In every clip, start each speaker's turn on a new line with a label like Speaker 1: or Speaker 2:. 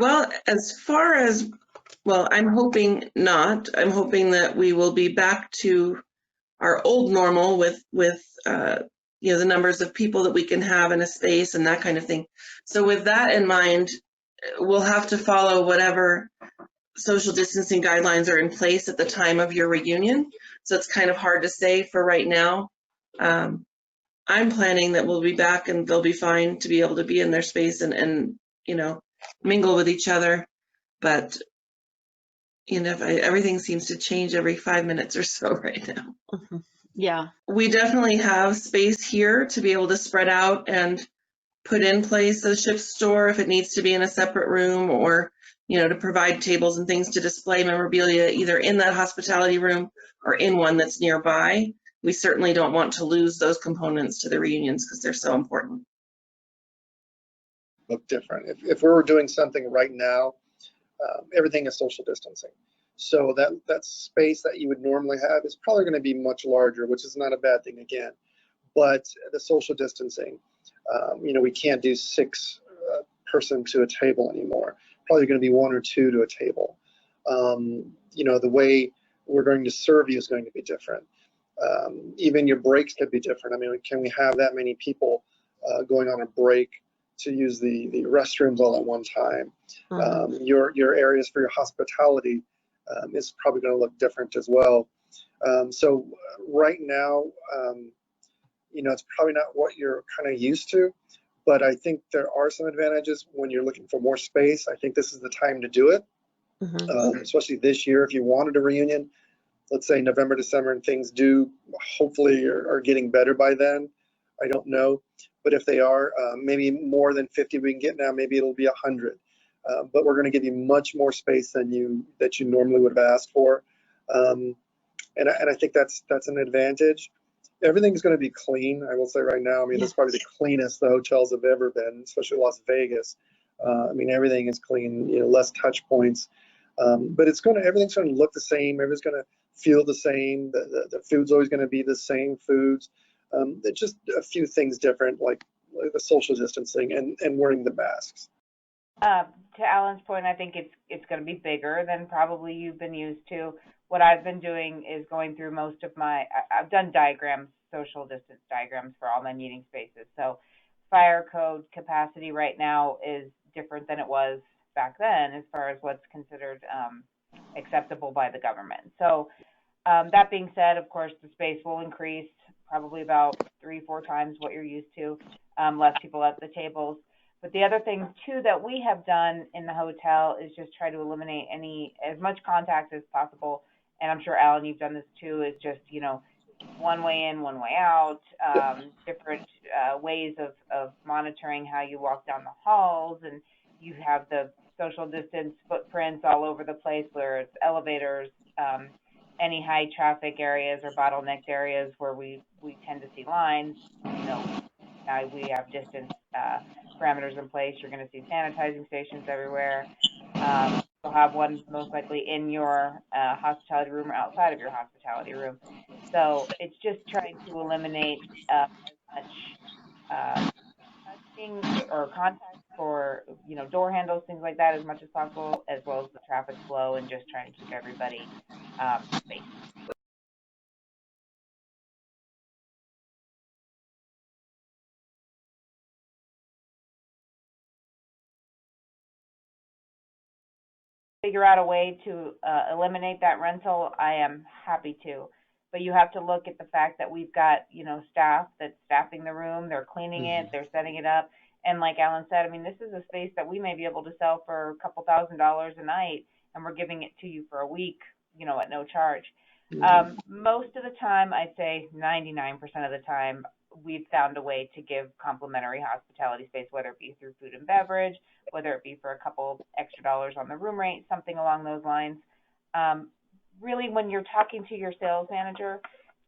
Speaker 1: Well, as far as, well, I'm hoping not. I'm hoping that we will be back to our old normal with the numbers of people that we can have in a space and that kind of thing. So with that in mind, we'll have to follow whatever social distancing guidelines are in place at the time of your reunion. So it's kind of hard to say for right now. I'm planning that we'll be back and they'll be fine to be able to be in their space and mingle with each other. But everything seems to change every 5 minutes or so right now.
Speaker 2: Mm-hmm. Yeah.
Speaker 1: We definitely have space here to be able to spread out and put in place a ship store if it needs to be in a separate room, or to provide tables and things to display memorabilia either in that hospitality room or in one that's nearby. We certainly don't want to lose those components to the reunions because they're so important.
Speaker 3: Look different. If we were doing something right now, everything is social distancing. So that space that you would normally have is probably going to be much larger, which is not a bad thing again. But the social distancing, we can't do 6 person to a table anymore. Probably going to be 1 or 2 to a table. The way we're going to serve you is going to be different. Even your breaks could be different. I mean, can we have that many people going on a break to use the restrooms all at one time?
Speaker 2: Mm-hmm.
Speaker 3: Your areas for your hospitality is probably going to look different as well. So right now, it's probably not what you're kind of used to, but I think there are some advantages when you're looking for more space. I think this is the time to do it, especially this year. If you wanted a reunion, let's say November, December, and things hopefully are getting better by then. I don't know, but if they are, maybe more than 50 we can get now, maybe it'll be 100. But we're going to give you much more space than you normally would have asked for, and I think that's an advantage. Everything's going to be clean. I will say right now. I mean, It's probably the cleanest the hotels have ever been, especially Las Vegas. I mean, everything is clean. Less touch points, but everything's going to look the same. Everything's going to feel the same. The food's always going to be the same foods. It's just a few things different, like the social distancing and wearing the masks.
Speaker 4: To Alan's point, I think it's going to be bigger than probably you've been used to. What I've been doing is going through most of I've done diagrams, social distance diagrams for all my meeting spaces. So fire code capacity right now is different than it was back then as far as what's considered acceptable by the government. So that being said, of course, the space will increase probably about 3-4 times what you're used to, less people at the tables. But the other thing, too, that we have done in the hotel is just try to eliminate as much contact as possible. And I'm sure, Alan, you've done this, too, is just, one way in, one way out, different ways of monitoring how you walk down the halls. And you have the social distance footprints all over the place, where it's elevators, any high traffic areas or bottlenecked areas where we tend to see lines. Now we have distance parameters in place. You're going to see sanitizing stations everywhere. You'll have one most likely in your hospitality room or outside of your hospitality room. So it's just trying to eliminate as much touching or contact for door handles, things like that, as much as possible, as well as the traffic flow, and just trying to keep everybody safe. Figure out a way to eliminate that rental, I am happy to. But you have to look at the fact that we've got, staff that's staffing the room, they're cleaning it, they're setting it up. And like Alan said, I mean, this is a space that we may be able to sell for a couple $1,000s a night, and we're giving it to you for a week, at no charge. Most of the time, I'd say 99% of the time, we've found a way to give complimentary hospitality space, whether it be through food and beverage, whether it be for a couple extra dollars on the room rate, something along those lines. Really, when you're talking to your sales manager,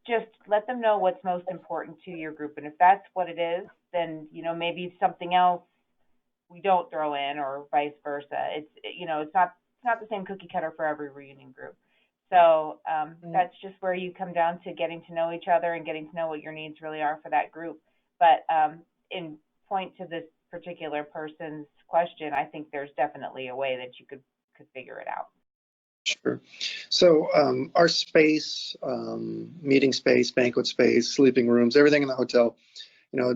Speaker 4: just let them know what's most important to your group. And if that's what it is, then, maybe something else we don't throw in, or vice versa. It's not the same cookie cutter for every reunion group. So that's just where you come down to getting to know each other and getting to know what your needs really are for that group. But in point to this particular person's question, I think there's definitely a way that you could figure it out.
Speaker 3: Sure. So our space, meeting space, banquet space, sleeping rooms, everything in the hotel,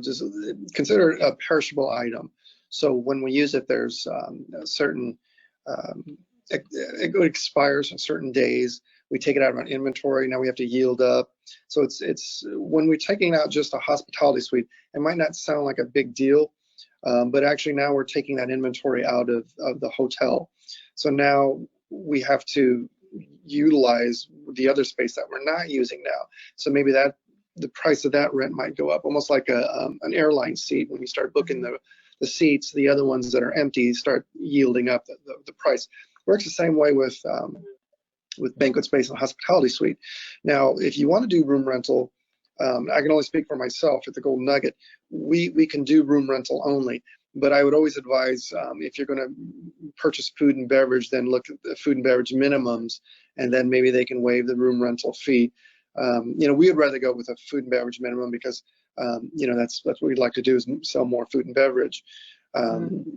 Speaker 3: just consider it a perishable item. So when we use it, there's a certain, it expires on certain days. We take it out of our inventory. Now we have to yield up. So it's when we're taking out just a hospitality suite, it might not sound like a big deal, but actually now we're taking that inventory out of the hotel. So now we have to utilize the other space that we're not using now. So maybe the price of that rent might go up, almost like an airline seat. When you start booking the seats, the other ones that are empty start yielding up the price. Works the same way with banquet space and hospitality suite. Now, if you want to do room rental, I can only speak for myself at the Golden Nugget. We can do room rental only, but I would always advise if you're going to purchase food and beverage, then look at the food and beverage minimums, and then maybe they can waive the room rental fee. We would rather go with a food and beverage minimum because that's what we'd like to do, is sell more food and beverage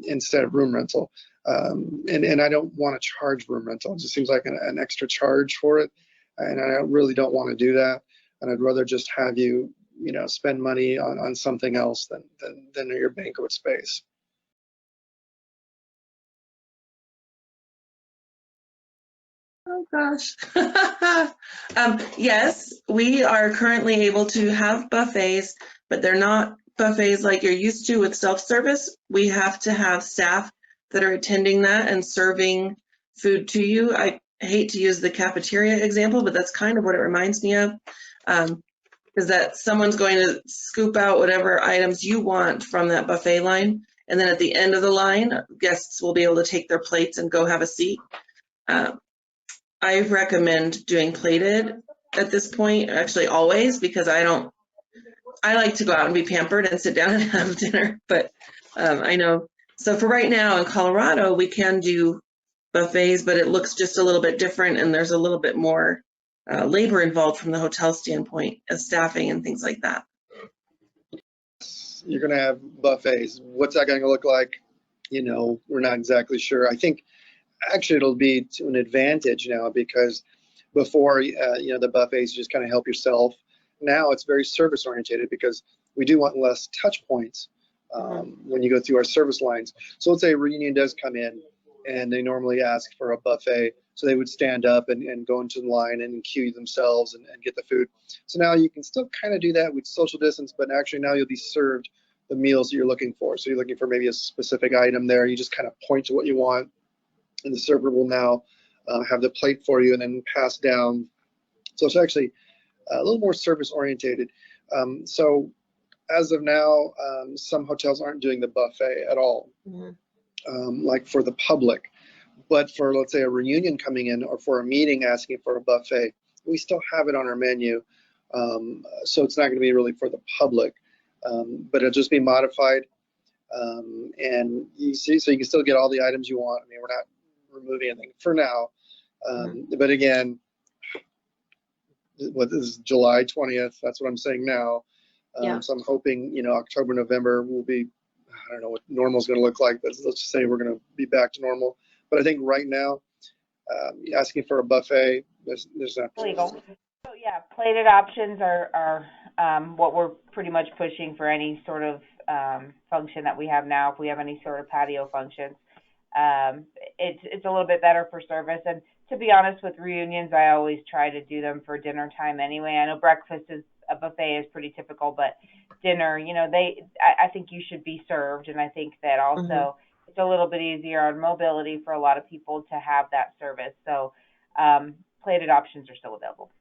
Speaker 3: instead of room rental. And I don't want to charge room rental. It just seems like an extra charge for it, and I really don't want to do that. And I'd rather just have you, spend money on something else than your banquet space.
Speaker 1: Oh gosh. Yes, we are currently able to have buffets, but they're not buffets like you're used to with self-service. We have to have staff that are attending that and serving food to you. I hate to use the cafeteria example, but that's kind of what it reminds me of. Is that someone's going to scoop out whatever items you want from that buffet line, and then at the end of the line, guests will be able to take their plates and go have a seat. I recommend doing plated at this point, actually always, because I like to go out and be pampered and sit down and have dinner, but I know. So for right now in Colorado, we can do buffets, but it looks just a little bit different, and there's a little bit more labor involved from the hotel standpoint as staffing and things like that.
Speaker 3: You're going to have buffets. What's that going to look like? We're not exactly sure. I think actually it'll be to an advantage now, because before, the buffets just kind of help yourself. Now it's very service oriented, because we do want less touch points when you go through our service lines. So let's say a reunion does come in and they normally ask for a buffet. So they would stand up and go into the line and queue themselves and get the food. So now you can still kind of do that with social distance, but actually now you'll be served the meals that you're looking for. So you're looking for maybe a specific item there. You just kind of point to what you want, and the server will now have the plate for you and then pass down. So it's actually a little more service orientated. So as of now, some hotels aren't doing the buffet at all, like for the public. But for, let's say, a reunion coming in, or for a meeting asking for a buffet, we still have it on our menu. So it's not going to be really for the public, but it'll just be modified. And you see, so you can still get all the items you want. I mean, we're not removing anything for now. But again, what is July 20th? That's what I'm saying now. So I'm hoping, October, November will be, I don't know what normal is going to look like, but let's just say we're going to be back to normal. But I think right now, asking for a buffet, there's not
Speaker 4: Legal. So yeah, plated options are what we're pretty much pushing for any sort of function that we have now. If we have any sort of patio functions, it's a little bit better for service. And to be honest, with reunions, I always try to do them for dinner time anyway. I know breakfast is a buffet is pretty typical, but dinner, I think you should be served, and I think that also it's a little bit easier on mobility for a lot of people to have that service. So plated options are still available.